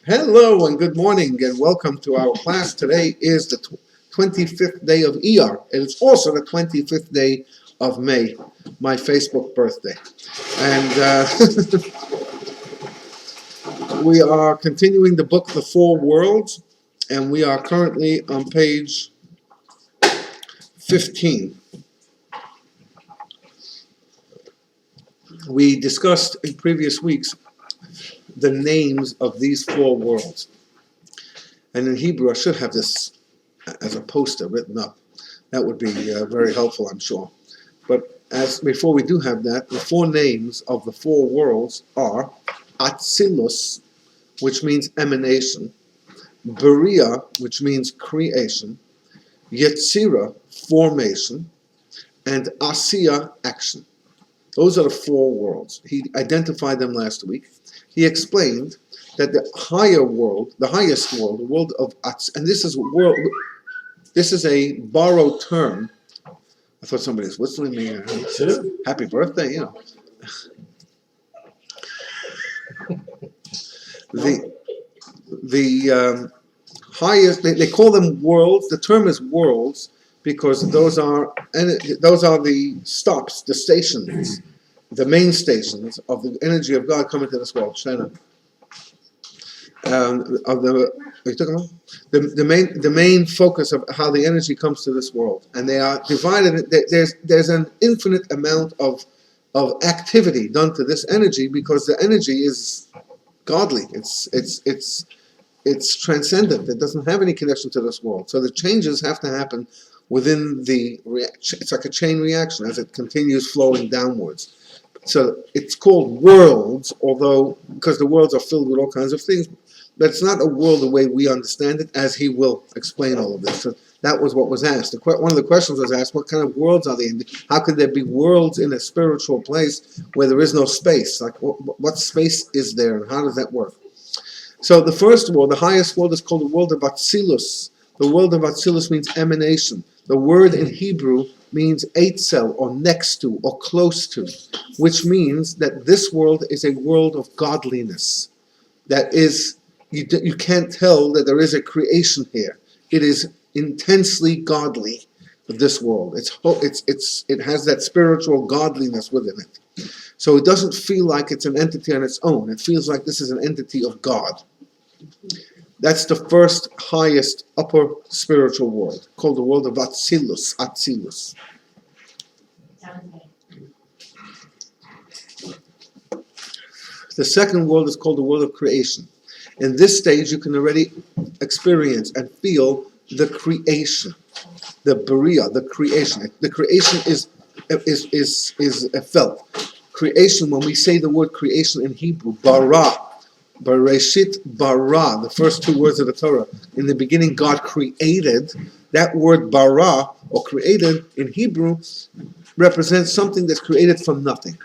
Hello and good morning and welcome to our class. Today is the 25th day of ER and it's also the 25th day of May, my Facebook birthday. And we are continuing the book The Four Worlds, and we are currently on page 15. We discussed in previous weeks the names of these four worlds. And in Hebrew, I should have this as a poster written up. That would be very helpful, I'm sure. But before we do have that, the four names of the four worlds are Atzilus, which means emanation, Beria, which means creation, Yetzira, formation, and Asiya, action. Those are the four worlds. He identified them last week. He explained that the higher world, the highest world, the world of Atz, and this is a borrowed term. I thought somebody was whistling me. Happy birthday, you know. The highest, they call them worlds. The term is worlds because those are the stops, the stations, the main stations of the energy of God coming to this world. Shana. Of the main focus of how the energy comes to this world, and they are divided. There's an infinite amount of activity done to this energy because the energy is godly. It's transcendent. It doesn't have any connection to this world. So the changes have to happen within the reaction. It's like a chain reaction as it continues flowing downwards. So it's called worlds, although because the worlds are filled with all kinds of things, but it's not a world the way we understand it, as he will explain all of this. So that was what was asked. One of the questions was asked, what kind of worlds are they in? How could there be worlds in a spiritual place where there is no space? Like, what space is there, and how does that work? So the first world, the highest world, is called the world of Atzilus. The world of Atzilus means emanation. The word in Hebrew means eitzel, or next to, or close to, which means that this world is a world of godliness. That is, you can't tell that there is a creation here. It is intensely godly, this world. It has that spiritual godliness within it. So it doesn't feel like it's an entity on its own. It feels like this is an entity of God. That's the first highest upper spiritual world, called the world of Atzilus. Atzilus. The second world is called the world of creation. In this stage, you can already experience and feel the creation, the Beria, the creation. The creation is felt. Creation, when we say the word creation in Hebrew, bara, Bereshit bara, the first two words of the Torah. In the beginning, God created. That word bara, or created, in Hebrew, represents something that's created from nothing.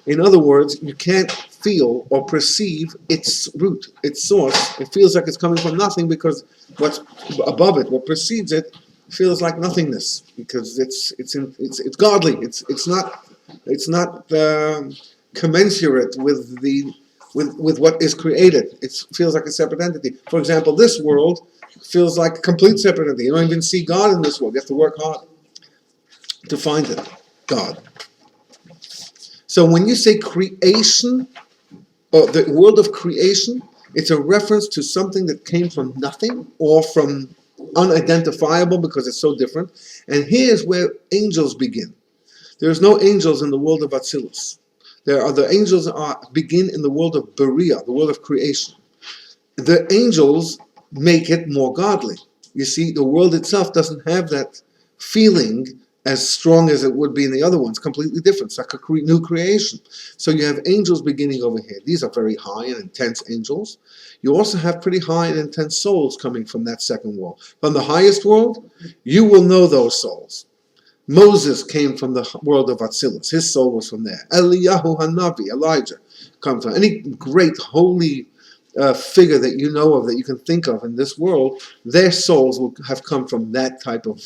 In other words, you can't feel or perceive its root, its source. It feels like it's coming from nothing because what's above it, what precedes it, feels like nothingness because it's godly. It's not commensurate with what is created. It feels like a separate entity. For example, this world feels like a complete separate entity. You don't even see God in this world. You have to work hard to find it, God. So when you say creation, or the world of creation, it's a reference to something that came from nothing or from unidentifiable because it's so different. And here's where angels begin. There's no angels in the world of Atzilus. The angels begin in the world of Beria, the world of creation. The angels make it more godly. You see, the world itself doesn't have that feeling as strong as it would be in the other ones. Completely different. It's like a new creation. So you have angels beginning over here. These are very high and intense angels. You also have pretty high and intense souls coming from that second world. From the highest world, you will know those souls. Moses came from the world of Atzilus. His soul was from there. Eliyahu Hanavi, Elijah, comes from. Any great holy figure that you know of, that you can think of in this world, their souls will have come from that type of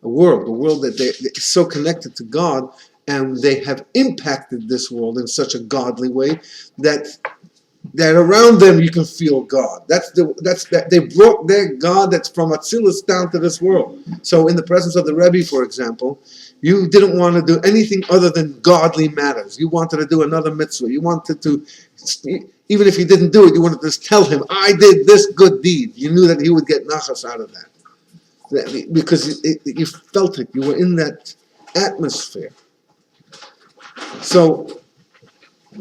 a world that is so connected to God, and they have impacted this world in such a godly way that that around them you can feel God. They brought their God that's from Atzilus down to this world. So in the presence of the Rebbe, for example, you didn't want to do anything other than godly matters. You wanted to do another mitzvah. You wanted to, even if you didn't do it, you wanted to just tell him, I did this good deed. You knew that he would get nachas out of that. Because you felt it. You were in that atmosphere. So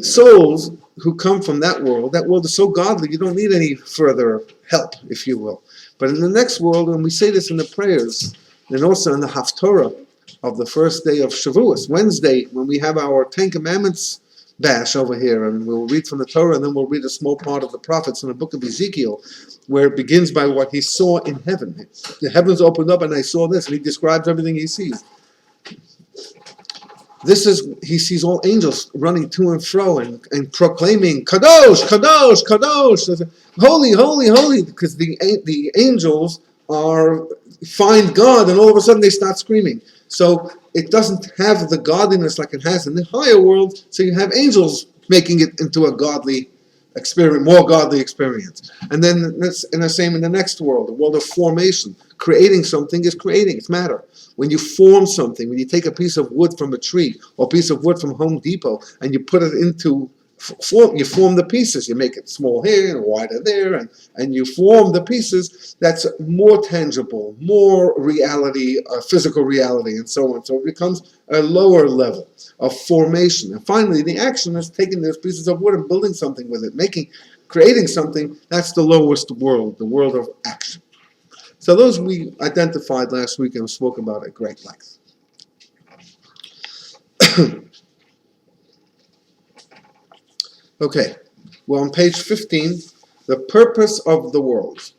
souls who come from that world is so godly, you don't need any further help, if you will. But in the next world, and we say this in the prayers, and also in the Haftorah of the first day of Shavuos, Wednesday, when we have our Ten Commandments bash over here, and we'll read from the Torah, and then we'll read a small part of the prophets in the book of Ezekiel, where it begins by what he saw in heaven. The heavens opened up, and I saw this, and he describes everything he sees. He sees all angels running to and fro and proclaiming, Kadosh, Kadosh, Kadosh, holy, holy, holy, because the angels find God, and all of a sudden they start screaming. So it doesn't have the godliness like it has in the higher world, so you have angels making it into a godly experience, more godly experience. And then the same in the next world, the world of formation. Creating something is creating, it's matter. When you form something, when you take a piece of wood from a tree or a piece of wood from Home Depot and you put it into form, you form the pieces. You make it small here and wider there, and you form the pieces. That's more tangible, more reality, physical reality, and so on. So it becomes a lower level of formation. And finally, the action is taking those pieces of wood and building something with it, creating something. That's the lowest world, the world of action. So those we identified last week and spoke about at great length. Okay, well, on page 15, the purpose of the world.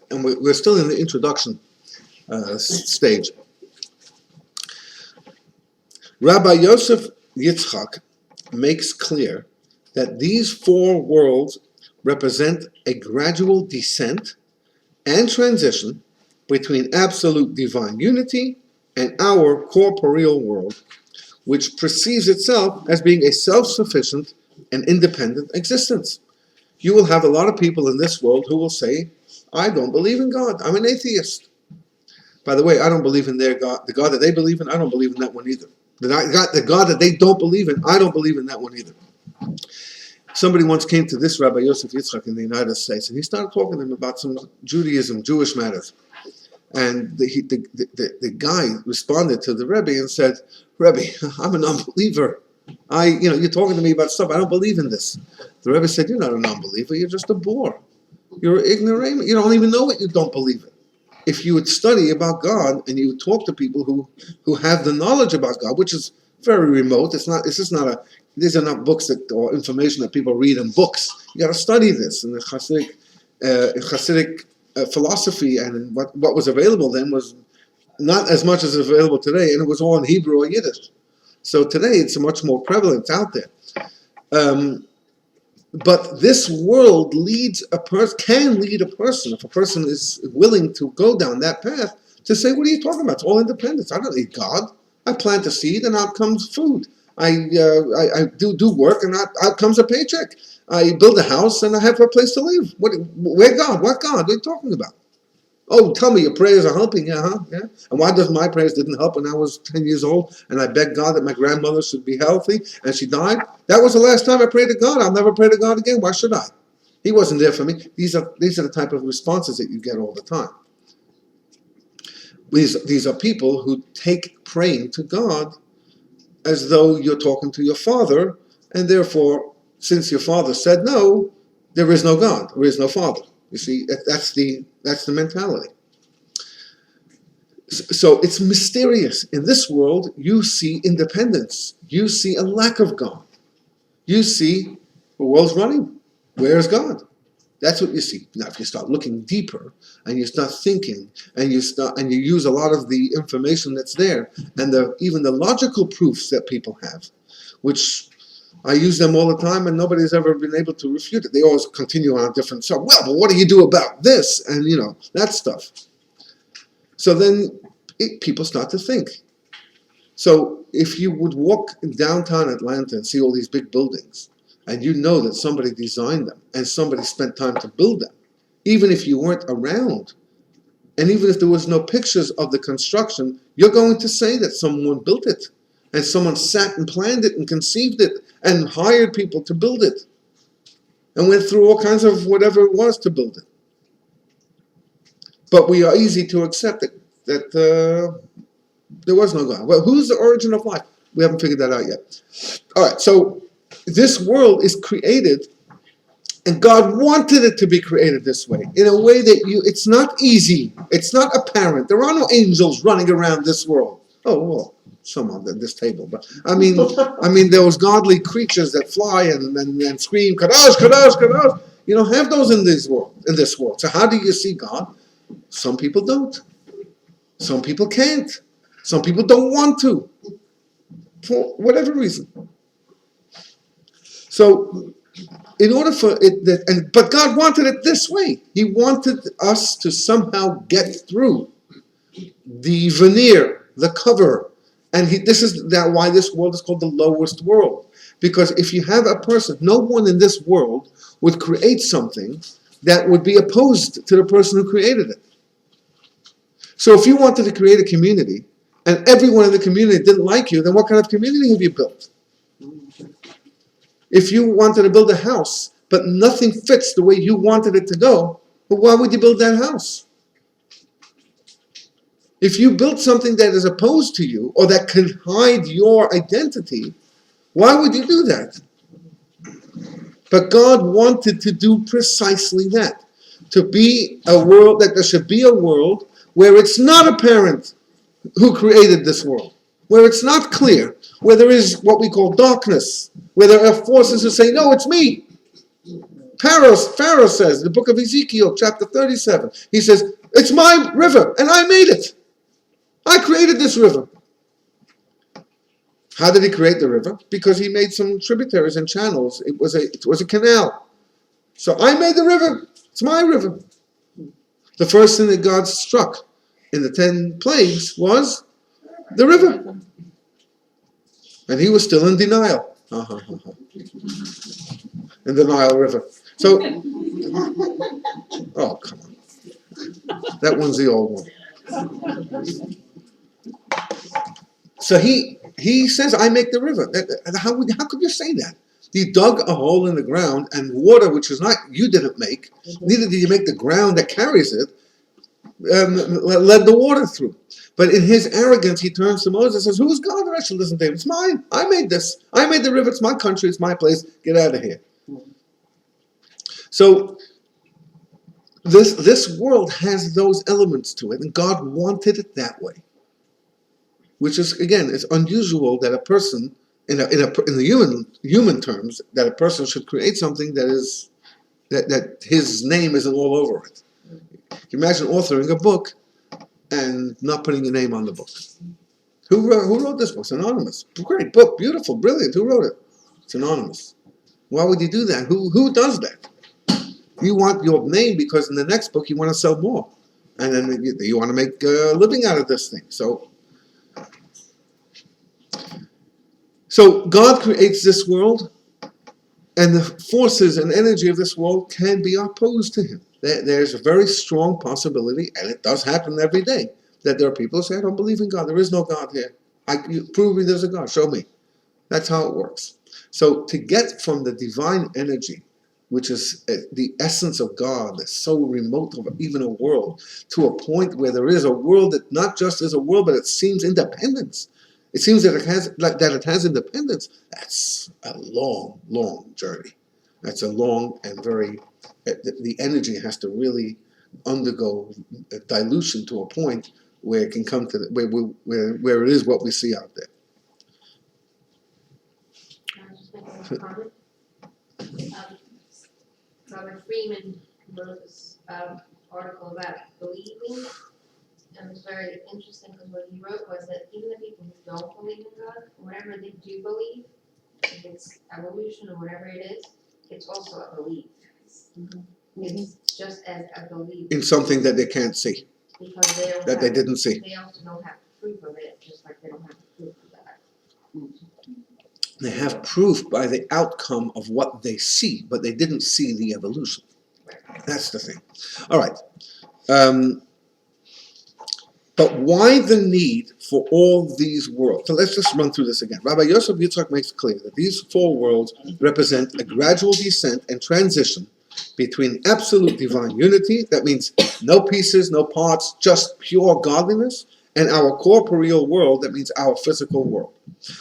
And we're still in the introduction stage. Rabbi Yosef Yitzchak makes clear that these four worlds represent a gradual descent and transition between absolute divine unity and our corporeal world, which perceives itself as being a self-sufficient and independent existence. You will have a lot of people in this world who will say, I don't believe in God, I'm an atheist. By the way, I don't believe in their God. The God that they believe in, I don't believe in that one either. The God that they don't believe in, I don't believe in that one either. Somebody once came to this Rabbi Yosef Yitzchak in the United States, and he started talking to him about some Judaism, Jewish matters. And the guy responded to the Rebbe and said, Rebbe, I'm a non-believer. You're talking to me about stuff, I don't believe in this. The Rebbe said, you're not a non-believer, you're just a bore. You're an ignoramus. You don't even know what you don't believe in. If you would study about God and you would talk to people who have the knowledge about God, which is very remote, these are not books or information that people read in books. You got to study this. And the Hasidic philosophy and what was available then was not as much as is available today, and it was all in Hebrew or Yiddish. So today it's much more prevalent out there. But this world can lead a person, if a person is willing to go down that path, to say, what are you talking about? It's all independence. I don't need God. I plant a seed and out comes food. I do work and out comes a paycheck. I build a house and I have a place to live. Where God? What God? What are you talking about? Oh, tell me your prayers are helping. Yeah. And why does my prayers didn't help when I was 10 years old and I begged God that my grandmother should be healthy and she died? That was the last time I prayed to God. I'll never pray to God again. Why should I? He wasn't there for me. These are the type of responses that you get all the time. These are people who take praying to God as though you're talking to your father, and therefore, since your father said no, there is no God, there is no father. You see, that's the mentality. So it's mysterious. In this world, you see independence. You see a lack of God. You see the world's running. Where is God? That's what you see. Now, if you start looking deeper and you start thinking and you use a lot of the information that's there and even the logical proofs that people have, which I use them all the time and nobody's ever been able to refute it. They always continue on a different stuff. Well, but what do you do about this? And that stuff. So then people start to think. So if you would walk in downtown Atlanta and see all these big buildings, and you know that somebody designed them and somebody spent time to build them, even if you weren't around, and even if there was no pictures of the construction, you're going to say that someone built it, and someone sat and planned it and conceived it and hired people to build it, and went through all kinds of whatever it was to build it. But we are easy to accept that there was no God. Well, who's the origin of life? We haven't figured that out yet. All right, so this world is created, and God wanted it to be created this way, in a way that it's not easy, it's not apparent. There are no angels running around this world. Oh, well, some of them at this table, but I mean those godly creatures that fly and scream, Kadosh, Kadosh, Kadosh. You don't have those in this world. So how do you see God? Some people don't. Some people can't. Some people don't want to, for whatever reason. So, in order for it, but God wanted it this way. He wanted us to somehow get through the veneer, the cover, and this is why this world is called the lowest world. Because if you have a person, no one in this world would create something that would be opposed to the person who created it. So if you wanted to create a community, and everyone in the community didn't like you, then what kind of community have you built? If you wanted to build a house, but nothing fits the way you wanted it to go, well, why would you build that house? If you built something that is opposed to you, or that can hide your identity, why would you do that? But God wanted to do precisely that. To be a world, that there should be a world where it's not apparent who created this world, where it's not clear, where there is what we call darkness, where there are forces who say, no, it's me. Pharaoh says, in the book of Ezekiel, chapter 37, he says, it's my river, and I made it. I created this river. How did he create the river? Because he made some tributaries and channels. It was a canal. So I made the river. It's my river. The first thing that God struck in the 10 plagues was the river. And he was still in denial. In the Nile River. So, oh, come on. That one's the old one. So he says, I make the river. How could you say that? You dug a hole in the ground, and water, which is not, you didn't make, neither did you make the ground that carries it, led the water through. But in his arrogance, he turns to Moses and says, who's God that I should listen to him? It's mine. I made this. I made the river. It's my country. It's my place. Get out of here. So this world has those elements to it, and God wanted it that way. Which is, again, it's unusual that a person, in the human terms, that a person should create something that his name isn't all over it. You imagine authoring a book and not putting your name on the book. Who wrote this book? It's anonymous. Great book, beautiful, brilliant. Who wrote it? It's anonymous. Why would you do that? Who does that? You want your name because in the next book you want to sell more, and then you want to make a living out of this thing. So God creates this world, and the forces and energy of this world can be opposed to him. There's a very strong possibility, and it does happen every day, that there are people who say, I don't believe in God. There is no God here. Prove me there's a God. Show me. That's how it works. So to get from the divine energy, which is the essence of God, that's so remote of even a world, to a point where there is a world that not just is a world, but it seems independence. It seems that it has independence. That's a long, long journey. That's a long and very, the energy has to really undergo a dilution to a point where it can come to where it is what we see out there. Can I just make a comment? Robert Freeman wrote this article about believing, and it was very interesting because what he wrote was that even the people who don't believe in God, whatever they do believe, if it's evolution or whatever it is, it's also a belief. It's just as a belief. In something that they can't see. Because they didn't see. They also don't have proof of it, just like they don't have proof of that. They have proof by the outcome of what they see, but they didn't see the evolution. That's the thing. All right. But why the need for all these worlds? So let's just run through this again. Rabbi Yosef Yitzchak makes clear that these four worlds represent a gradual descent and transition between absolute divine unity, that means no pieces, no parts, just pure godliness, and our corporeal world, that means our physical world,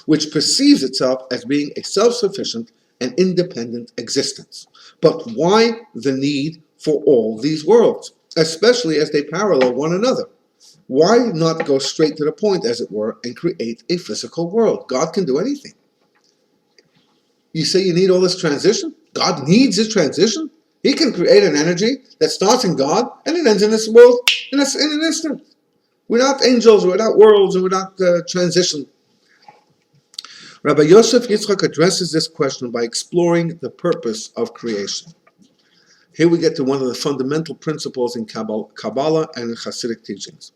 which perceives itself as being a self-sufficient and independent existence. But why the need for all these worlds, especially as they parallel one another? Why not go straight to the point, as it were, and create a physical world? God can do anything. You say you need all this transition? God needs this transition? He can create an energy that starts in God and it ends in this world in an instant. Without angels, without worlds, and without transition. Rabbi Yosef Yitzchak addresses this question by exploring the purpose of creation. Here we get to one of the fundamental principles in Kabbalah and in Hasidic teachings.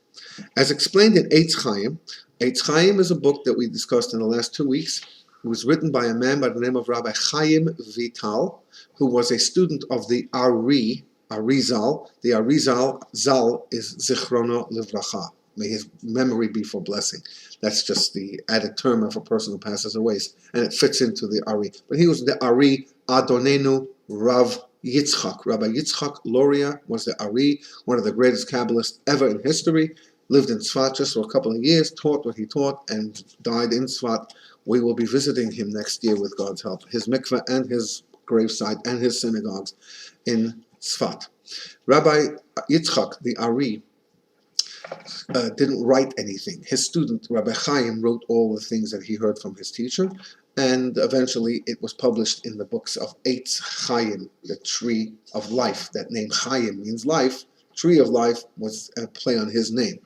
As explained in Eitz Chaim is a book that we discussed in the last 2 weeks. It was written by a man by the name of Rabbi Chaim Vital, who was a student of the Arizal. The Arizal Zal is Zichrono Livracha. May his memory be for blessing. That's just the added term of a person who passes away, and it fits into the Ari. But he was the Ari Adonenu Rav Yitzchak. Rabbi Yitzchak Loria was the Ari, one of the greatest Kabbalists ever in history. Lived in Tzfat just for a couple of years, taught what he taught, and died in Tzfat. We will be visiting him next year with God's help. His mikveh and his gravesite and his synagogues in Tzfat. Rabbi Yitzchak, the Ari, didn't write anything. His student, Rabbi Chaim, wrote all the things that he heard from his teacher, and eventually it was published in the books of Eitz Chaim, the tree of life. That name Chaim means life. Tree of life was a play on his name.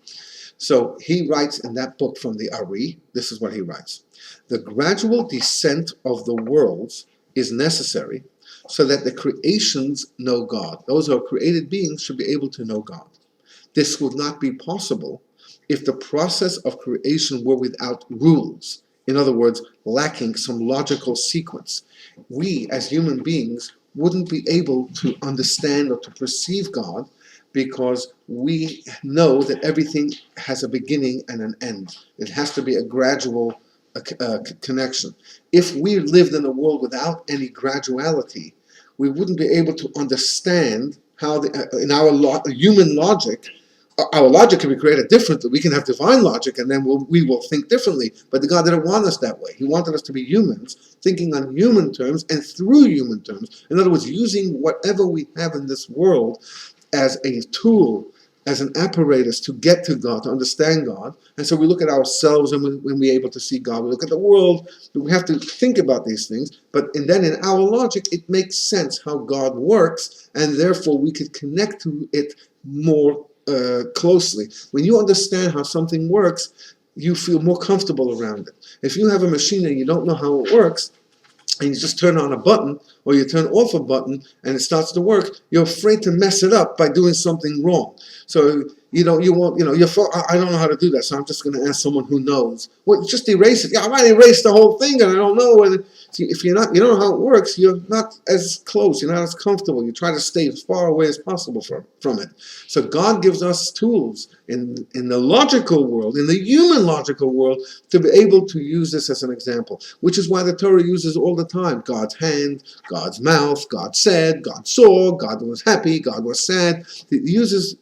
So he writes in that book from the Ari, this is what he writes. The gradual descent of the worlds is necessary so that the creations know God. Those who are created beings should be able to know God. This would not be possible if the process of creation were without rules. In other words, lacking some logical sequence. We, as human beings, wouldn't be able to understand or to perceive God because we know that everything has a beginning and an end. It has to be a gradual connection. If we lived in a world without any graduality, we wouldn't be able to understand how, in our human logic, our logic can be created differently. We can have divine logic, and then we will think differently. But God didn't want us that way. He wanted us to be humans, thinking on human terms and through human terms. In other words, using whatever we have in this world as a tool, as an apparatus to get to God, to understand God. And so we look at ourselves, and when we're able to see God, we look at the world. We have to think about these things. And then in our logic, it makes sense how God works, and therefore we could connect to it more closely. When you understand how something works, you feel more comfortable around it. If you have a machine and you don't know how it works, and you just turn on a button or you turn off a button and it starts to work, you're afraid to mess it up by doing something wrong. So I don't know how to do that, so I'm just going to ask someone who knows. Well, just erase it. Yeah, I might erase the whole thing, and I don't know whether. If you don't know how it works, you're not as close, you're not as comfortable. You try to stay as far away as possible from it. So God gives us tools in the logical world, in the human logical world, to be able to use this as an example, which is why the Torah uses all the time God's hand, God's mouth, God said, God saw, God was happy, God was sad. It uses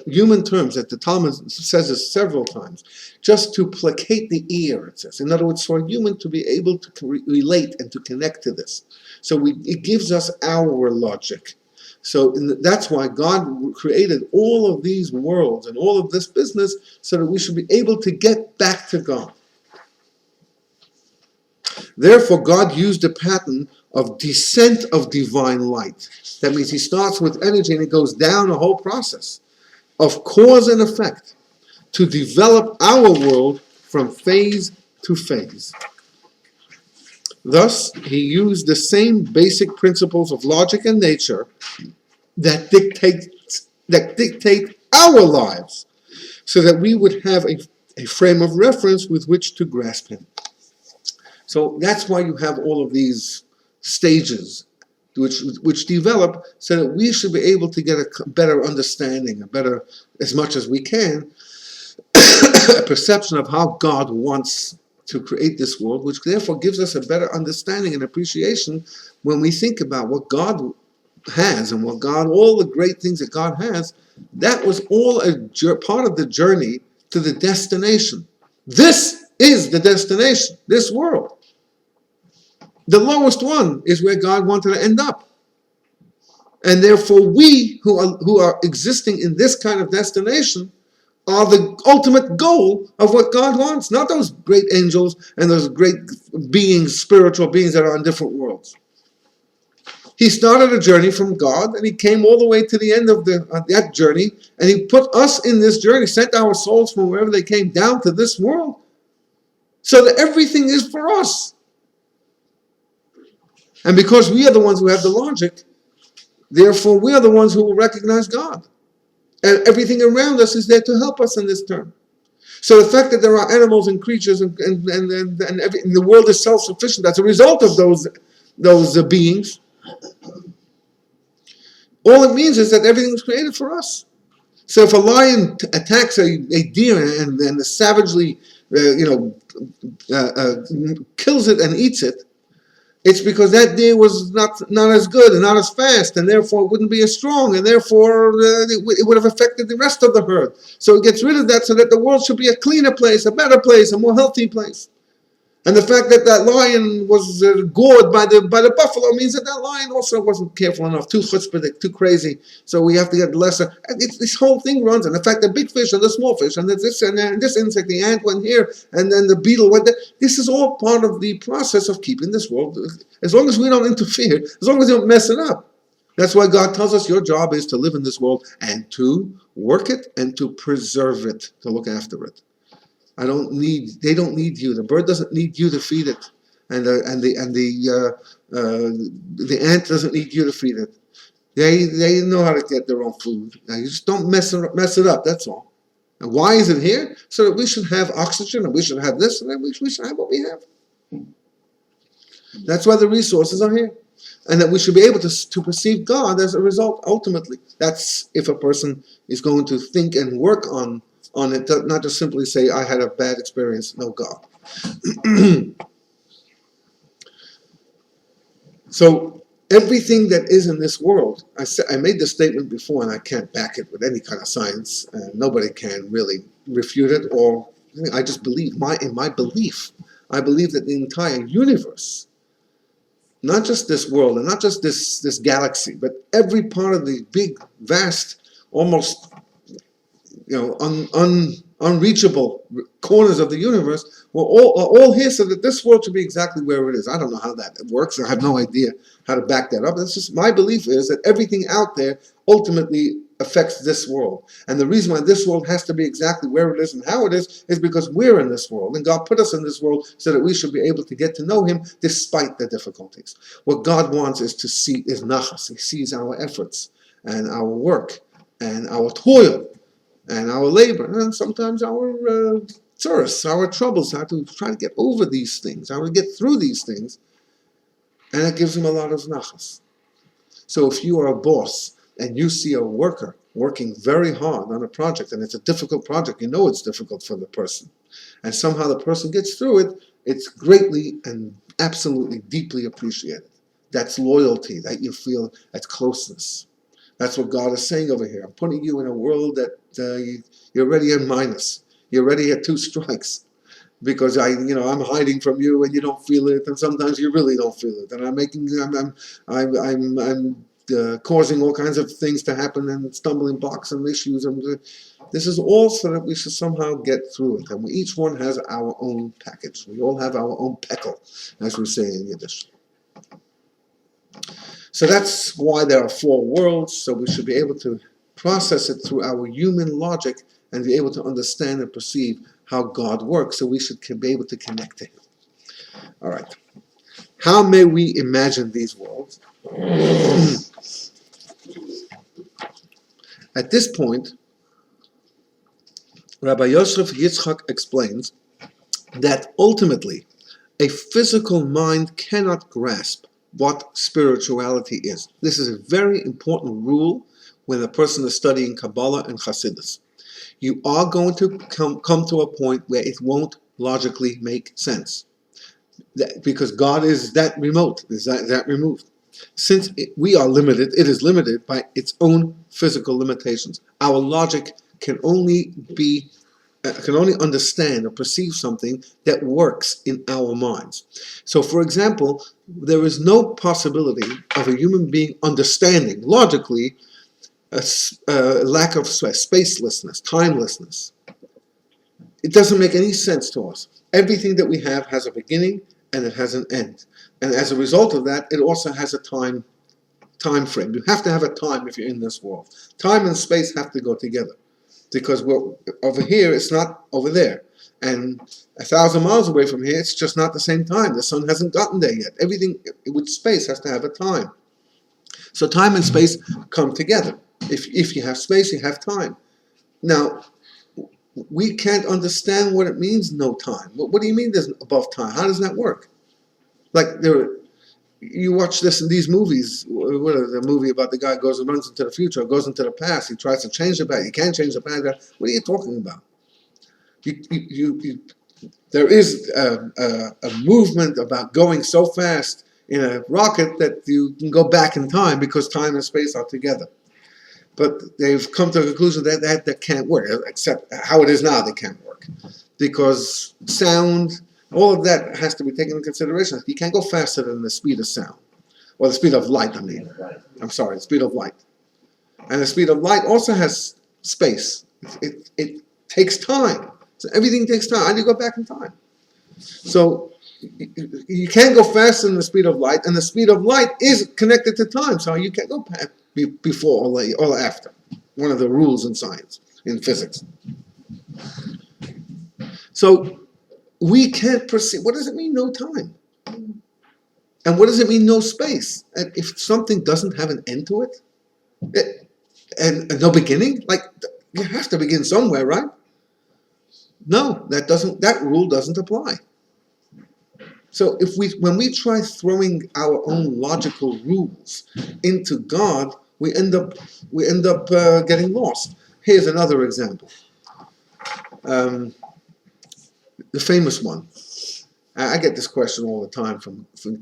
human terms that the Talmud says this several times, just to placate the ear, it says. In other words, for a human to be able to relate and to connect to this. So it gives us our logic. So that's why God created all of these worlds and all of this business so that we should be able to get back to God. Therefore, God used a pattern of descent of divine light. That means he starts with energy and it goes down a whole process of cause and effect to develop our world from phase to phase. Thus, he used the same basic principles of logic and nature that dictate our lives, so that we would have a frame of reference with which to grasp him. So that's why you have all of these stages which develop so that we should be able to get a better understanding, as much as we can, a perception of how God wants to create this world, which therefore gives us a better understanding and appreciation when we think about what God has and all the great things that God has. That was all part of the journey to the destination. This is the destination, this world. The lowest one is where God wanted to end up. And therefore we who are existing in this kind of destination are the ultimate goal of what God wants, not those great angels and those great beings, spiritual beings that are in different worlds. He started a journey from God, and he came all the way to the end of that journey, and he put us in this journey, sent our souls from wherever they came down to this world, so that everything is for us. And because we are the ones who have the logic, therefore we are the ones who will recognize God. And everything around us is there to help us in this turn. So the fact that there are animals and creatures and the world is self-sufficient as a result of those beings, all it means is that everything was created for us. So if a lion attacks a deer and savagely kills it and eats it, it's because that deer was not as good and not as fast, and therefore it wouldn't be as strong, and therefore it would have affected the rest of the herd. So it gets rid of that so that the world should be a cleaner place, a better place, a more healthy place. And the fact that lion was gored by the buffalo means that lion also wasn't careful enough, too chutzpahdik, too crazy. So we have to get lesser. This whole thing runs, and the fact that big fish and the small fish, and this insect, the ant went here, and then the beetle went there. This is all part of the process of keeping this world. As long as we don't interfere, as long as we don't mess it up. That's why God tells us your job is to live in this world and to work it and to preserve it, to look after it. They don't need you. The bird doesn't need you to feed it, and the ant doesn't need you to feed it. They know how to get their own food. Now, you just don't mess it up. That's all. And why is it here? So that we should have oxygen, and we should have this, and then we should have what we have. That's why the resources are here, and that we should be able to perceive God as a result. Ultimately, that's if a person is going to think and work on it, not just simply say, I had a bad experience, no God. So everything that is in this world, I made this statement before, and I can't back it with any kind of science, and nobody can really refute it, or I just believe, in my belief, I believe that the entire universe, not just this world, and not just this galaxy, but every part of the big, vast, almost unreachable corners of the universe are all here so that this world should be exactly where it is. I don't know how that works. I have no idea how to back that up. That's just my belief is that everything out there ultimately affects this world. And the reason why this world has to be exactly where it is and how it is because we're in this world. And God put us in this world so that we should be able to get to know Him despite the difficulties. What God wants is to see is nachas. He sees our efforts and our work and our toil and our labor, and sometimes our tsuris, our troubles, how to try to get over these things, how to get through these things, and it gives him a lot of nachas. So if you are a boss and you see a worker working very hard on a project, and it's a difficult project, you know it's difficult for the person, and somehow the person gets through it, it's greatly and absolutely deeply appreciated. That's loyalty, that you feel, that's closeness. That's what God is saying over here. I'm putting you in a world that you're already at minus. You're already at 2 strikes, because I'm hiding from you and you don't feel it, and sometimes you really don't feel it. And I'm causing all kinds of things to happen and stumbling blocks and issues. And this is all so that we should somehow get through it. And each one has our own package. We all have our own pekel, as we say in Yiddish. So that's why there are 4 worlds, so we should be able to process it through our human logic and be able to understand and perceive how God works, so we should be able to connect to Him. All right. How may we imagine these worlds? At this point, Rabbi Yosef Yitzchak explains that ultimately A physical mind cannot grasp what spirituality is. This is a very important rule when a person is studying Kabbalah and Hasidus. You are going to come to a point where it won't logically make sense. Because God is that remote, is that removed. Since we are limited, it is limited by its own physical limitations. Our logic can only understand or perceive something that works in our minds. So, for example, there is no possibility of a human being understanding logically a lack of spacelessness, timelessness. It doesn't make any sense to us. Everything that we have has a beginning and it has an end. And as a result of that, it also has a time frame. You have to have a time if you're in this world. Time and space have to go together. Because we're over here, it's not over there. And 1,000 miles away from here, it's just not the same time. The sun hasn't gotten there yet. Everything with space has to have a time. So time and space come together. If you have space, you have time. Now, we can't understand what it means, no time. What do you mean there's above time? How does that work? Like, you watch these movies. What is the movie about the guy goes and runs into the future, goes into the past? He tries to change the past. You can't change the past. What are you talking about? There is a movement about going so fast in a rocket that you can go back in time because time and space are together. But they've come to the conclusion that can't work, except how it is now, they can't work. Because sound, all of that has to be taken into consideration. You can't go faster than the speed of sound. Or the speed of light, the speed of light. And the speed of light also has space. It takes time. So everything takes time. How do you go back in time? So you can't go faster than the speed of light, and the speed of light is connected to time. So you can't go before or after. One of the rules in science, in physics. So we can't perceive. What does it mean, no time? And what does it mean, no space? And if something doesn't have an end to it, and no beginning, like you have to begin somewhere, right? No, that rule doesn't apply. So when we try throwing our own logical rules into God, we end up getting lost. Here's another example. The famous one. I get this question all the time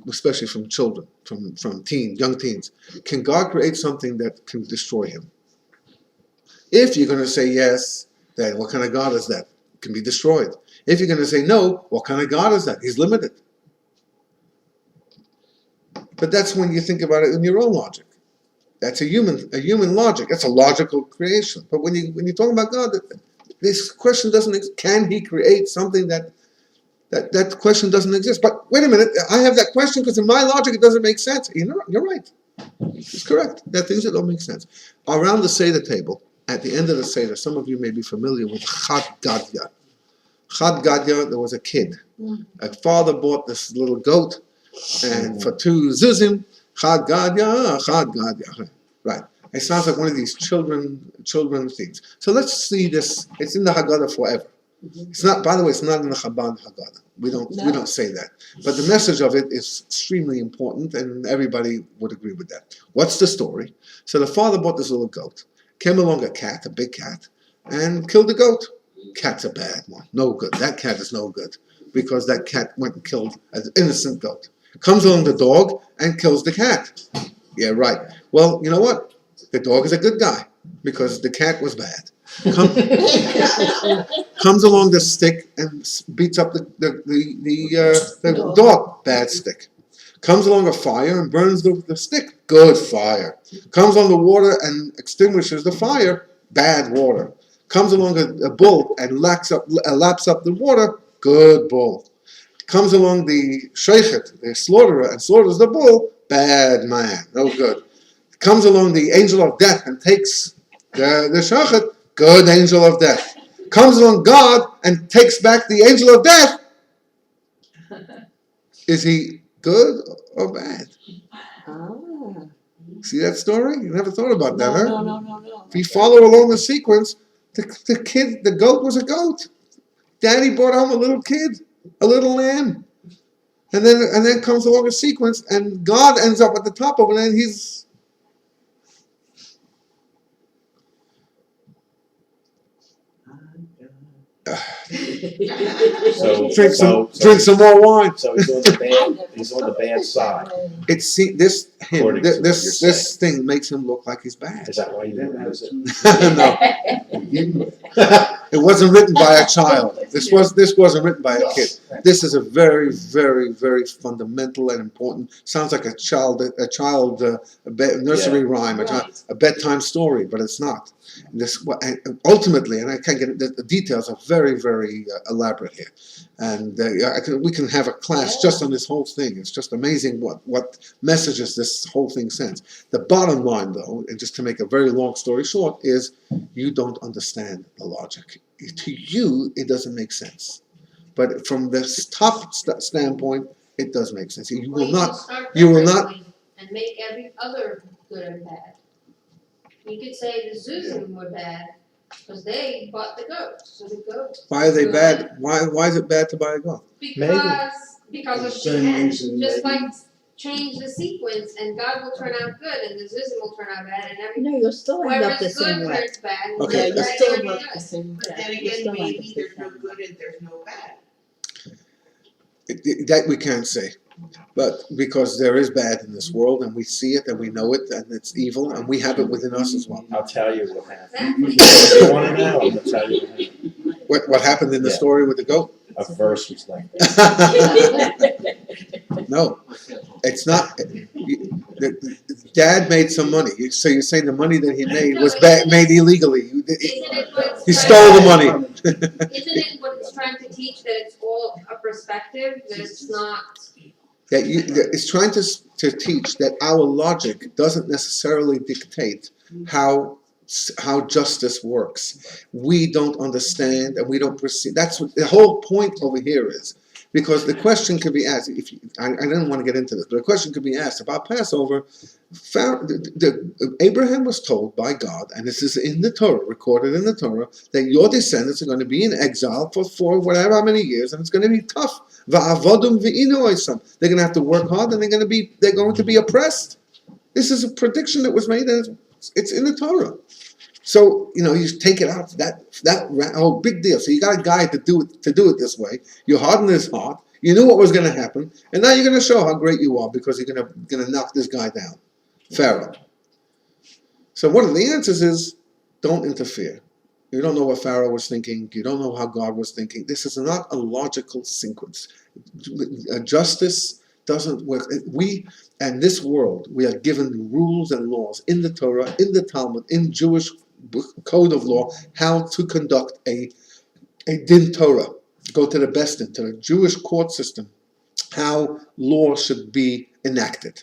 especially from children, from young teens. Can God create something that can destroy him? If you're going to say yes, then what kind of God is that? It can be destroyed. If you're going to say no, what kind of God is that? He's limited. But that's when you think about it in your own logic. That's a human logic. That's a logical creation. But when you're talking about God, this question doesn't exist. Can he create something that question doesn't exist? But wait a minute, I have that question because in my logic it doesn't make sense. You're right. It's correct. There are things that don't make sense. Around the Seder table, at the end of the Seder, some of you may be familiar with Chad Gadya. Chad Gadya, there was a kid. A father bought this little goat, and for 2 zuzim, Chad Gadya. Right. It sounds like one of these children things. So let's see this. It's in the Haggadah forever. It's not. By the way, it's not in the Chabad Haggadah. We don't say that. But the message of it is extremely important, and everybody would agree with that. What's the story? So the father bought this little goat. Came along a cat, a big cat, and killed the goat. Cat's a bad one. No good. That cat is no good because that cat went and killed an innocent goat. Comes along the dog and kills the cat. Yeah, right. Well, you know what? The dog is a good guy because the cat was bad. Comes along the stick and beats up the dog. Bad stick. Comes along a fire and burns the stick. Good fire. Comes on the water and extinguishes the fire. Bad water. Comes along a bull and laps up the water. Good bull. Comes along the sheichet, the slaughterer, and slaughters the bull. Bad man. No good. Comes along the angel of death and takes the sheichet. Good angel of death. Comes along God and takes back the angel of death. Is he good or bad? See that story? You never thought about that, huh? No. If you follow along the sequence, the goat was a goat. Daddy brought home a little kid, a little lamb. And then comes along a sequence, and God ends up at the top of it, and he's drink some more wine. So he's on the bad side. This him According to what this you're this thing makes him look like he's bad. Is that why you didn't use it? No, it wasn't written by a child. This wasn't written by a kid. This is a very, very, very fundamental and important. Sounds like a nursery rhyme, a bedtime story, but it's not. This ultimately, and I can't get the details are very, very elaborate here, and we can have a class just on this whole thing. It's just amazing what messages this whole thing sends. The bottom line, though, and just to make a very long story short, is you don't understand the logic. To you, it doesn't make sense, but from the top standpoint, it does make sense. You will not. And make every other good and bad. You could say the Zuzim were bad because they bought the goat. So the goat. Why are they bad? Why is it bad to buy a goat? Because of the end. Just like change the sequence and God will turn out good and the Zuzim will turn out bad and everything. No, you'll still end up the Whoever's same good way. turns bad. Okay. Yeah, you'll still end up the same way. But then again, maybe there's no good and there's no bad. That we can't say. But because there is bad in this world, and we see it, and we know it, and it's evil, and we have it within us as well. I'll tell you what happened. Exactly. If you want to know, I'm going to tell you what happened. What happened in the story with the goat? A verse was like No, it's not. Dad made some money. So you're saying the money that he made was made illegally. He stole the money. Isn't it what it's trying to teach, that it's all a perspective, that it's not? That it's trying to teach that our logic doesn't necessarily dictate how justice works. We don't understand and we don't perceive. That's what the whole point over here is. Because the question could be asked, I didn't want to get into this, but a question could be asked about Passover. Abraham was told by God, and this is in the Torah, recorded in the Torah, that your descendants are going to be in exile for whatever how many years, and it's going to be tough. Va'avodum ve'inu oisam. They're going to have to work hard, and they're going to be oppressed. This is a prediction that was made, and it's in the Torah. So you take it out. That big deal. So you got a guy to do it this way. You hardened his heart. You knew what was going to happen, and now you're going to show how great you are because you're going to knock this guy down, Pharaoh. So one of the answers is don't interfere. You don't know what Pharaoh was thinking. You don't know how God was thinking. This is not a logical sequence. Justice doesn't work. And this world, we are given rules and laws in the Torah, in the Talmud, in Jewish code of law, how to conduct a din Torah. Go to the Bestin, to the Jewish court system, how law should be enacted.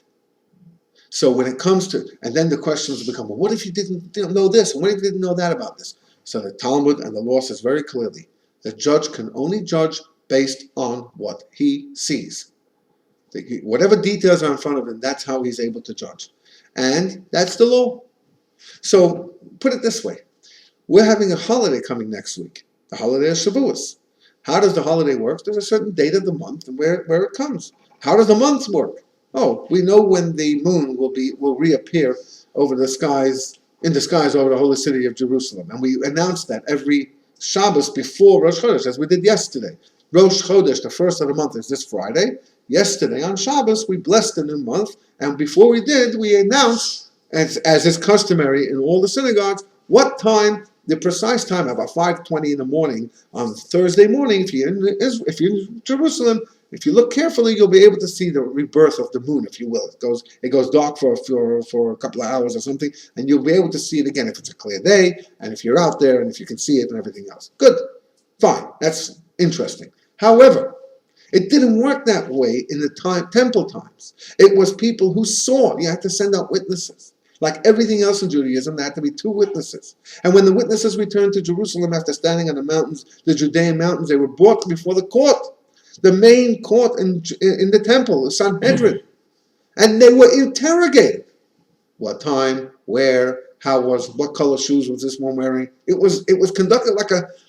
So when it comes to, and then the questions become, well, what if you didn't know this, and what if you didn't know that about this? So the Talmud and the law says very clearly, the judge can only judge based on what he sees. Whatever details are in front of him, that's how he's able to judge. And that's the law. So put it this way. We're having a holiday coming next week. The holiday of Shavuos. How does the holiday work? There's a certain date of the month and where it comes. How does the month work? Oh, we know when the moon will reappear over the skies, in the skies over the holy city of Jerusalem. And we announce that every Shabbos before Rosh Chodesh, as we did yesterday. Rosh Chodesh, the first of the month, is this Friday. Yesterday on Shabbos, we blessed the new month, and before we did, we announced, as is customary in all the synagogues, what time, the precise time, about 5:20 in the morning on Thursday morning. If you're in Jerusalem, if you look carefully, you'll be able to see the rebirth of the moon, if you will. It goes dark for a couple of hours or something, and you'll be able to see it again if it's a clear day, and if you're out there, and if you can see it and everything else. Good, fine, that's interesting. However, it didn't work that way in the temple times. It was people who saw. You had to send out witnesses. Like everything else in Judaism, there had to be 2 witnesses. And when the witnesses returned to Jerusalem after standing on the mountains, the Judean mountains, they were brought before the court, the main court in the temple, the Sanhedrin. And they were interrogated. What time, where, what color shoes was this one wearing? It was conducted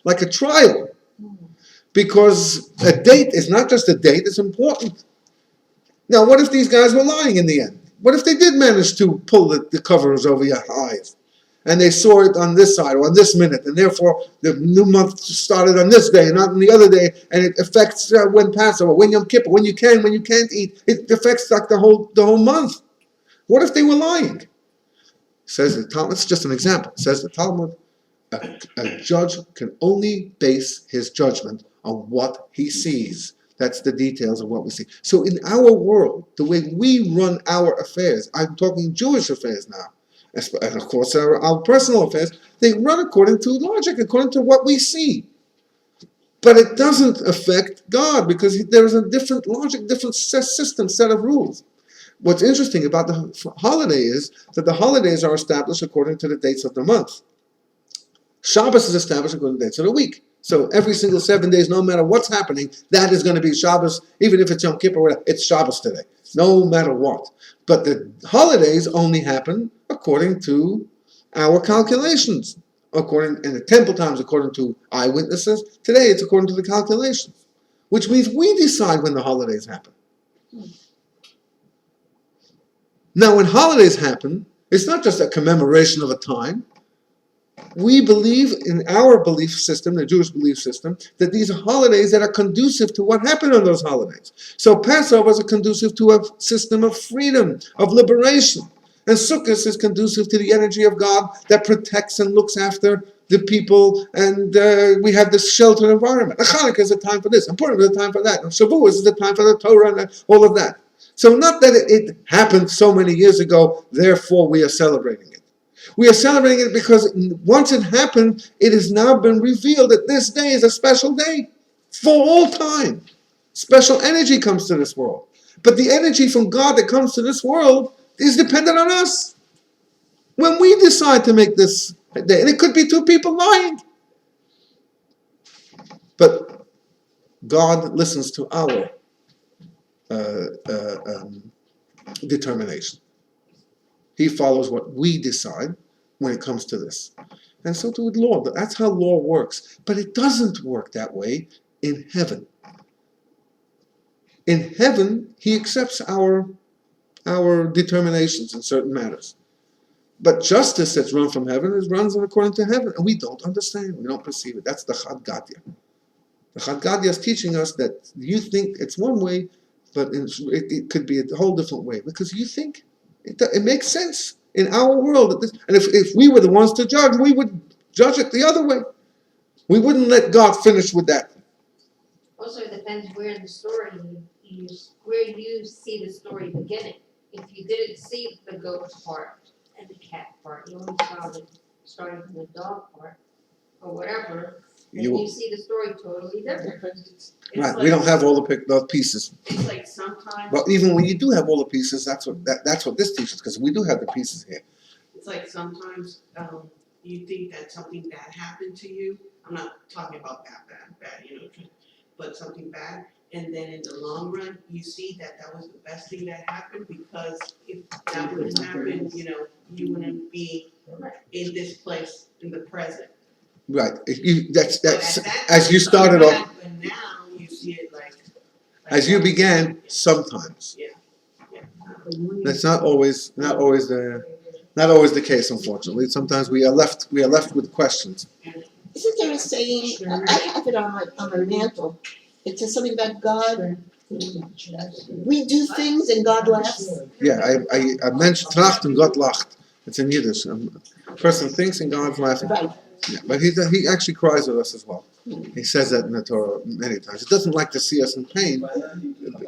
like a trial. Because a date is not just a date, it's important. Now, what if these guys were lying in the end? What if they did manage to pull the covers over your eyes? And they saw it on this side or on this minute, and therefore the new month started on this day and not on the other day, and it affects when Passover, when Yom Kippur, when you can, when you can't eat. It affects like the whole month. What if they were lying? Says the Talmud. It's just an example. Says the Talmud. A judge can only base his judgment on what he sees. That's the details of what we see. So in our world, the way we run our affairs, I'm talking Jewish affairs now, and of course our personal affairs, they run according to logic, according to what we see. But it doesn't affect God because there is a different logic, different system, set of rules. What's interesting about the holiday is that the holidays are established according to the dates of the month. Shabbos is established according to the dates of the week. So every single 7 days, no matter what's happening, that is going to be Shabbos, even if it's Yom Kippur or whatever, it's Shabbos today, no matter what. But the holidays only happen according to our calculations. In the temple times, according to eyewitnesses. Today, it's according to the calculations, which means we decide when the holidays happen. Now, when holidays happen, it's not just a commemoration of a time. We believe in our belief system, the Jewish belief system, that these are holidays that are conducive to what happened on those holidays. So Passover is conducive to a system of freedom, of liberation. And Sukkot is conducive to the energy of God that protects and looks after the people, and we have this sheltered environment. Chanukah is a time for this, and Purim is a time for that, and Shavuos is a time for the Torah, and all of that. So not that it happened so many years ago, therefore we are celebrating it. We are celebrating it because once it happened, it has now been revealed that this day is a special day for all time. Special energy comes to this world. But the energy from God that comes to this world is dependent on us. When we decide to make this day, and it could be two people lying. But God listens to our determination. He follows what we decide when it comes to this. And so too with law. That's how law works. But it doesn't work that way in heaven. In heaven, he accepts our determinations in certain matters. But justice that's run from heaven runs according to heaven. And we don't understand. We don't perceive it. That's the Chad Gadya. The Chad Gadya is teaching us that you think it's one way, but it could be a whole different way. Because you think it makes sense in our world. And if we were the ones to judge, we would judge it the other way. We wouldn't let God finish with that. Also, it depends where in the story where you see the story beginning. If you didn't see the goat part and the cat part, you only saw the starting from the dog part or whatever, then you see the story totally different. Right, we don't have all the pieces. It's like sometimes. But even when you do have all the pieces, that's what this teaches, because we do have the pieces here. It's like sometimes you think that something bad happened to you. I'm not talking about bad, but something bad. And then in the long run, you see that was the best thing that happened, because if that wouldn't happen, you wouldn't be in this place in the present. Right. That's as you started off. But now you see it like As you began, sometimes. Yeah. That's not always the case, unfortunately. Sometimes we are left with questions. Isn't there a saying, I have it on my mantle, it says something about God, we do things and God laughs. Yeah, I mentioned Tracht and Gott lacht. It's in Yiddish. A person thinks and God's laughing. Right. Yeah, but he actually cries with us as well. He says that in the Torah many times. He doesn't like to see us in pain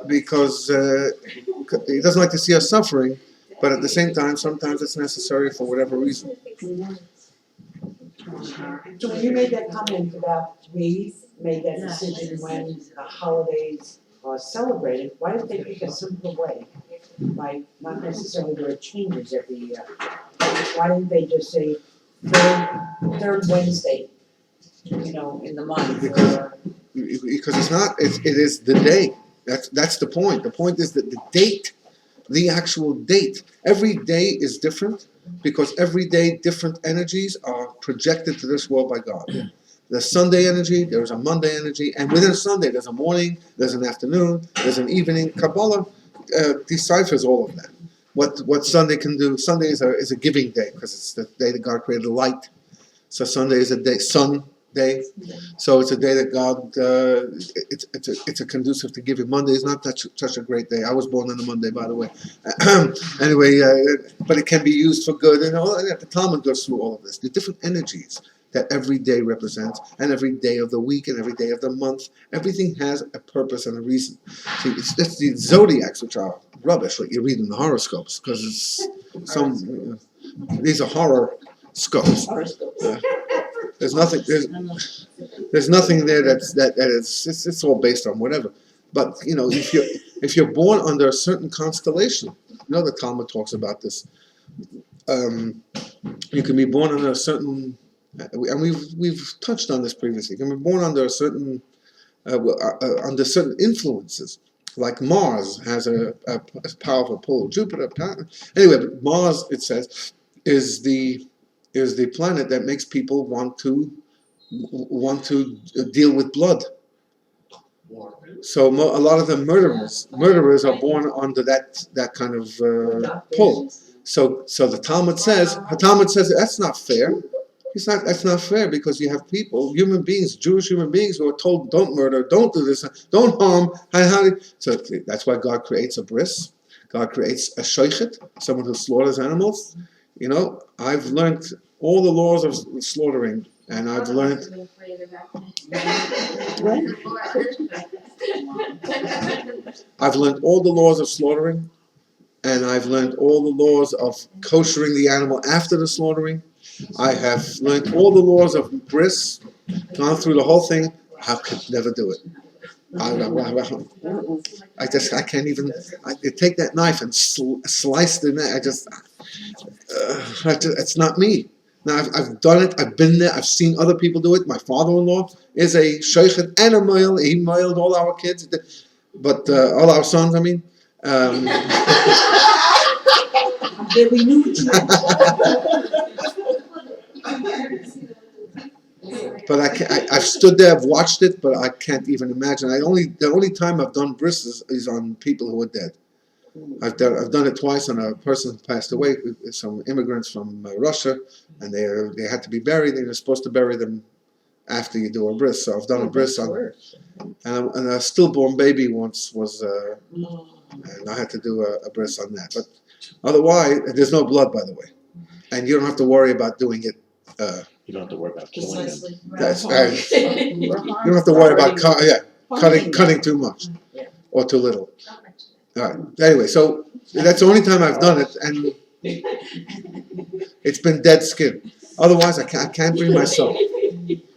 because he doesn't like to see us suffering, but at the same time, sometimes it's necessary for whatever reason. So when you made that comment about we made that decision when the holidays are celebrated, why didn't they pick a simple way? Like, not necessarily where it changes every year. Why didn't they just say third Wednesday, in the month? Because it is the day. That's the point. The point is that the date, the actual date. Every day is different because every day different energies are projected to this world by God. There's Sunday energy, there's a Monday energy, and within Sunday there's a morning, there's an afternoon, there's an evening. Kabbalah deciphers all of that. What Sunday can do. Sunday is a giving day because it's the day that God created light. So Sunday is a day, sun day. So it's a day that God, it's a conducive to giving. Monday is not such a great day. I was born on a Monday, by the way. Anyway, but it can be used for good. And the Talmud goes through all of this. The different energies that every day represents, and every day of the week, and every day of the month. Everything has a purpose and a reason. See, it's the zodiacs, which are rubbish, like you read in the horoscopes, because it's these are horror scopes. There's nothing there it's all based on whatever. But if you're born under a certain constellation, the Talmud talks about this. You can be born under a certain, and we've touched on this previously. You can be born under a certain under certain influences. Like Mars has a powerful pull. Jupiter, anyway, but Mars, it says, is the planet that makes people want to deal with blood. So a lot of the murderers are born under that kind of pull. So the Talmud says that's not fair. That's not fair because you have people, human beings, Jewish human beings who are told don't murder, don't do this, don't harm. So that's why God creates a bris. God creates a shoichet, someone who slaughters animals. I've learned all the laws of slaughtering, and I've learned. I've learned all the laws of slaughtering, and I've learned all the laws of koshering the animal after the slaughtering. I have learned all the laws of bris, gone through the whole thing. I could never do it. I can't even. I take that knife and slice the neck. It's not me. Now I've done it. I've been there. I've seen other people do it. My father-in-law is a sheikhet and a moil. He moiled all our kids, but all our sons. I mean. But I've stood there, I've watched it, but I can't even imagine. The only time I've done bris is on people who are dead. I've done it twice on a person who passed away, some immigrants from Russia, and they had to be buried, and you're supposed to bury them after you do a bris. So I've done a bris on, and a stillborn baby once was, and I had to do a bris on that. But otherwise, there's no blood, by the way, and you don't have to worry about doing it. You don't have to worry about killing them. That's you don't have to worry about cutting too much or too little. All right. Anyway, so that's the only time I've done it, and it's been dead skin. Otherwise, I can't bring myself.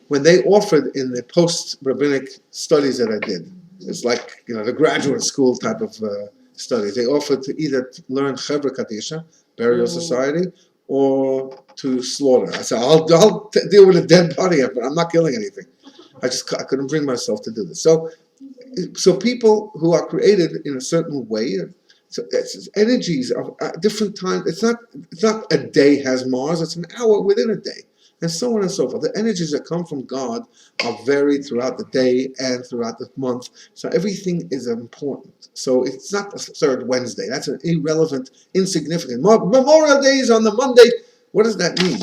When they offered in the post-rabbinic studies that I did, it's like the graduate school type of studies. They offered to either learn Chevra Kadisha, burial society, or to slaughter. I said, I'll deal with a dead body, but I'm not killing anything. I couldn't bring myself to do this. So people who are created in a certain way, so it's energies of different times. It's not a day has Mars. It's an hour within a day, and so on and so forth. The energies that come from God are varied throughout the day and throughout the month. So everything is important. So it's not the third Wednesday. That's an irrelevant, insignificant. Memorial Day is on the Monday. What does that mean?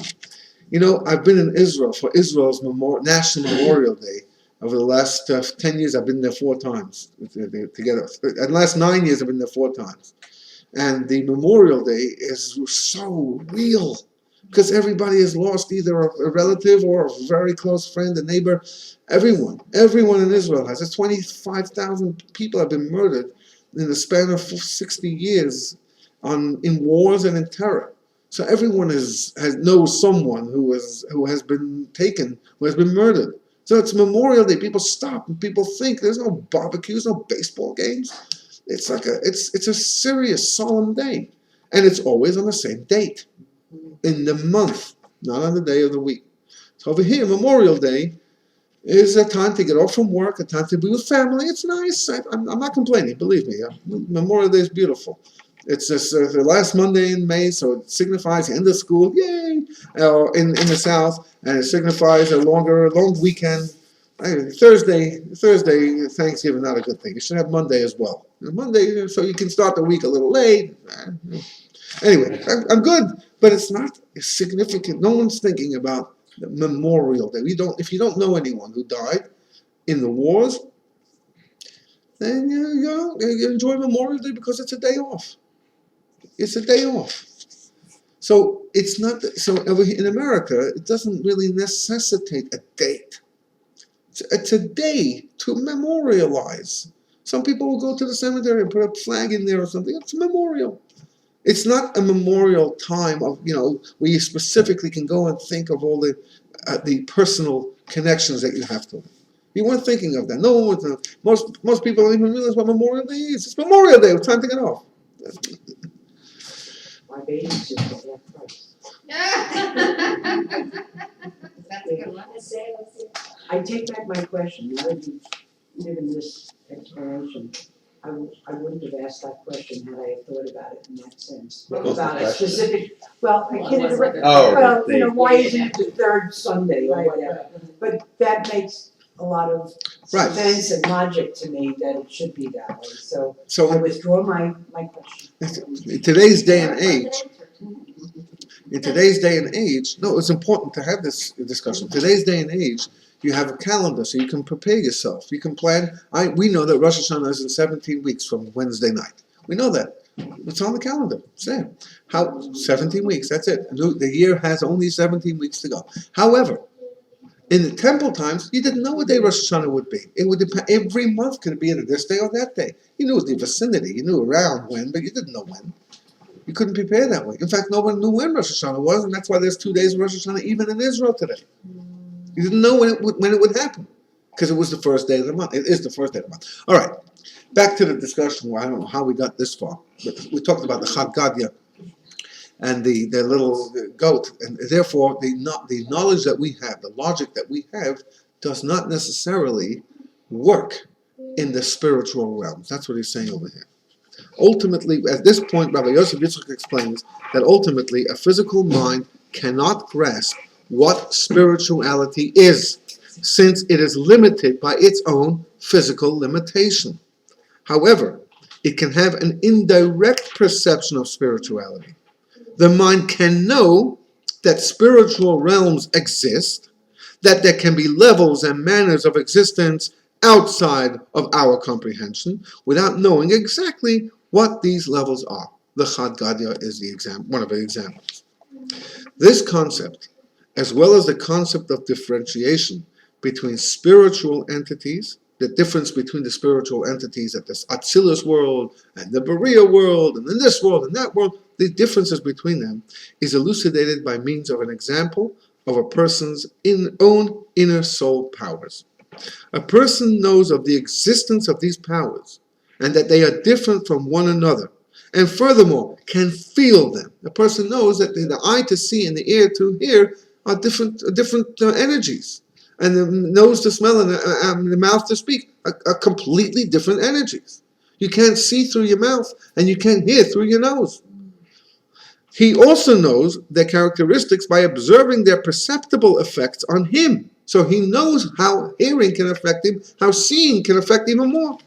I've been in Israel for Israel's National Memorial Day. Over the last 10 years, I've been there 4 times together. In the last 9 years, I've been there 4 times. And the Memorial Day is so real because everybody has lost either a relative or a very close friend, a neighbor. Everyone in Israel has. 25,000 people have been murdered in the span of 60 years in wars and in terror. So everyone knows someone who has been taken, who has been murdered. So it's Memorial Day. People stop and people think. There's no barbecues, no baseball games. It's a serious, solemn day, and it's always on the same date in the month, not on the day of the week. So over here, Memorial Day is a time to get off from work, a time to be with family. It's nice. I'm not complaining. Believe me, Memorial Day is beautiful. It's just the last Monday in May, so it signifies the end of school, yay, in the South, and it signifies a long weekend Thursday, Thanksgiving, not a good thing. You should have Monday as well. Monday, so you can start the week a little late. Anyway, I'm good, but it's not significant. No one's thinking about the Memorial Day. If you don't know anyone who died in the wars, then you enjoy Memorial Day because it's a day off. It's a day off. So it's not so over here in America. It doesn't really necessitate a date. It's a day to memorialize. Some people will go to the cemetery and put a flag in there or something. It's a memorial. It's not a memorial time of where you specifically can go and think of all the personal connections that you have to. You weren't thinking of that. No one was. Most people don't even realize what Memorial Day is. It's Memorial Day. It's time to get off. My baby's just at that price. That's a good one. I take back my question, now that you've given this explanation, I wouldn't have asked that question had I thought about it in that sense. What was the About a question? specific, well, I can't, Oh, well, the- why isn't it the third Sunday or whatever? But that makes a lot of Right. sense and logic to me that it should be that way, so I So withdraw my question. in today's day and age, no, it's important to have this discussion. Today's day and age, you have a calendar, so you can prepare yourself. You can plan. We know that Rosh Hashanah is in 17 weeks from Wednesday night. We know that. It's on the calendar. It's there. 17 weeks, that's it. The year has only 17 weeks to go. However, in the temple times, you didn't know what day Rosh Hashanah would be. It would depend. Every month could be either this day or that day. You knew the vicinity. You knew around when, but you didn't know when. You couldn't prepare that way. In fact, no one knew when Rosh Hashanah was, and that's why there's 2 days of Rosh Hashanah even in Israel today. You didn't know when it would happen, because it was the first day of the month. It is the first day of the month. All right, back to the discussion. Well, I don't know how we got this far, but we talked about the Chad Gadya and the little goat, and therefore the knowledge that we have, the logic that we have, does not necessarily work in the spiritual realms. That's what he's saying over here. Ultimately, at this point, Rabbi Yosef Yitzchak explains that ultimately a physical mind cannot grasp what spirituality is, since it is limited by its own physical limitation. However, it can have an indirect perception of spirituality. The mind can know that spiritual realms exist, that there can be levels and manners of existence outside of our comprehension, without knowing exactly what these levels are. The Chad Gadya is one of the examples. This concept, as well as the concept of differentiation between spiritual entities, the difference between the spiritual entities at this Atzilus world and the Berea world and in this world and that world, the differences between them is elucidated by means of an example of a person's own inner soul powers. A person knows of the existence of these powers and that they are different from one another, and furthermore can feel them. A person knows that the eye to see and the ear to hear are different energies, and the nose to smell and the mouth to speak are completely different energies. You can't see through your mouth and you can't hear through your nose. He also knows their characteristics by observing their perceptible effects on him. So he knows how hearing can affect him, how seeing can affect even more.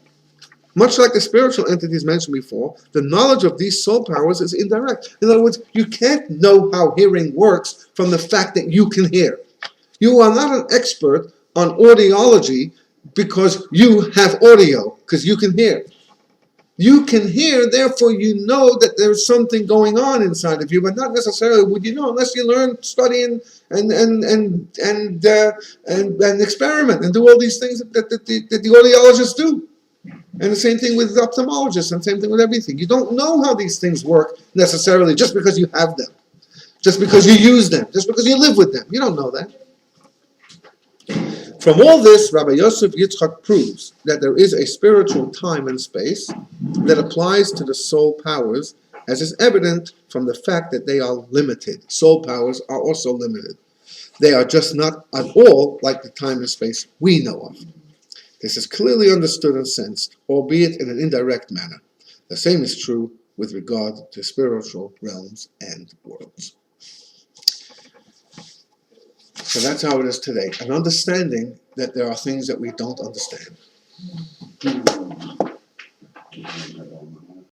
Much like the spiritual entities mentioned before, the knowledge of these soul powers is indirect. In other words, you can't know how hearing works from the fact that you can hear. You are not an expert on audiology because you have audio, because you can hear. You can hear, therefore you know that there's something going on inside of you, but not necessarily would you know unless you learn, study, and experiment and do all these things that the audiologists do. And the same thing with ophthalmologists, and the same thing with everything. You don't know how these things work necessarily just because you have them, just because you use them, just because you live with them. You don't know that. From all this, Rabbi Yosef Yitzchak proves that there is a spiritual time and space that applies to the soul powers, as is evident from the fact that they are limited. Soul powers are also limited. They are just not at all like the time and space we know of. This is clearly understood and sensed, albeit in an indirect manner. The same is true with regard to spiritual realms and worlds. So that's how it is today. An understanding that there are things that we don't understand.